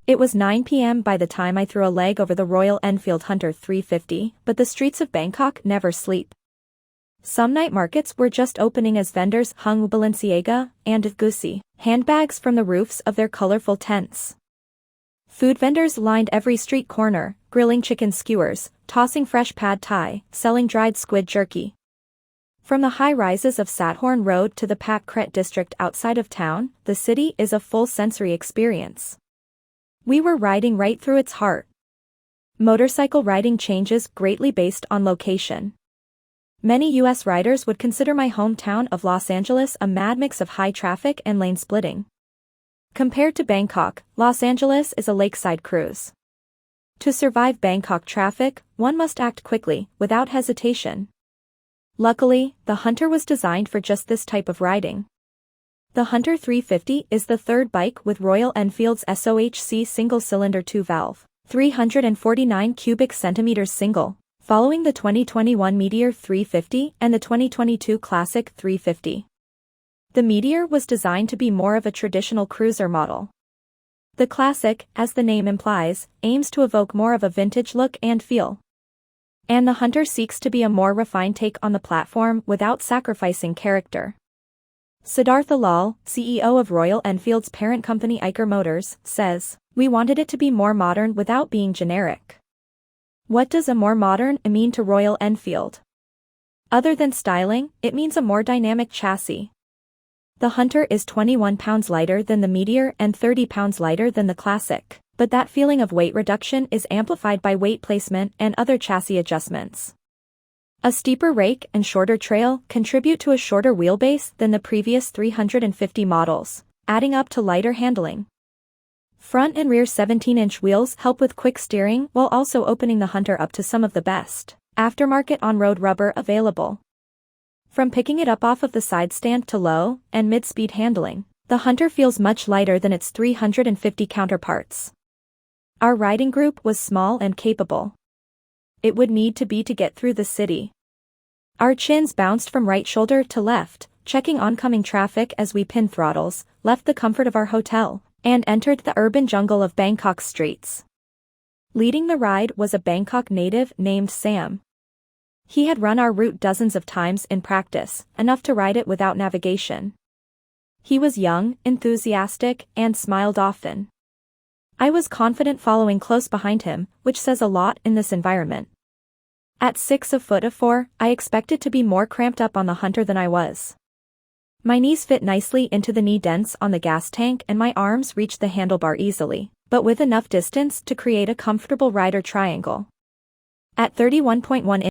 It was 9 p.m. by the time I threw a leg over the Royal Enfield Hunter 350, but the streets of Bangkok never sleep. Some night markets were just opening as vendors hung Belinciaga and Guci handbags from the roofs of their colorful tents. Food vendors lined every street corner, grilling chicken skewers, tossing fresh pad thai, selling dried squid jerky. From the high-rises of Sathorn Road to the Pak Kret district outside of town, the city is a full sensory experience. We were riding right through its heart. Motorcycle riding changes greatly based on location. Many U.S. riders would consider my hometown of Los Angeles a mad mix of high traffic and lane splitting. Compared to Bangkok, Los Angeles is a lakeside cruise. To survive Bangkok traffic, one must act quickly, without hesitation. Luckily, the Hunter was designed for just this type of riding. The Hunter 350 is the third bike with Royal Enfield's SOHC single-cylinder 2-valve, 349 cubic centimeters single, following the 2021 Meteor 350 and the 2022 Classic 350. The Meteor was designed to be more of a traditional cruiser model. The Classic, as the name implies, aims to evoke more of a vintage look and feel. And the Hunter seeks to be a more refined take on the platform without sacrificing character. Siddhartha Lal, CEO of Royal Enfield's parent company Eicher Motors, says, "We wanted it to be more modern without being generic." What does a more modern mean to Royal Enfield? Other than styling, it means a more dynamic chassis. The Hunter is 21 pounds lighter than the Meteor and 30 pounds lighter than the Classic, but that feeling of weight reduction is amplified by weight placement and other chassis adjustments. A steeper rake and shorter trail contribute to a shorter wheelbase than the previous 350 models, adding up to lighter handling. Front and rear 17-inch wheels help with quick steering while also opening the Hunter up to some of the best aftermarket on-road rubber available. From picking it up off of the side stand to low and mid-speed handling, the Hunter feels much lighter than its 350 counterparts. Our riding group was small and capable. It would need to be to get through the city. Our chins bounced from right shoulder to left, checking oncoming traffic as we pinned throttles, left the comfort of our hotel, and entered the urban jungle of Bangkok's streets. Leading the ride was a Bangkok native named Sam. He had run our route dozens of times in practice, enough to ride it without navigation. He was young, enthusiastic, and smiled often. I was confident following close behind him, which says a lot in this environment. At 6'4", I expected to be more cramped up on the Hunter than I was. My knees fit nicely into the knee dents on the gas tank and my arms reached the handlebar easily, but with enough distance to create a comfortable rider triangle. At 31.1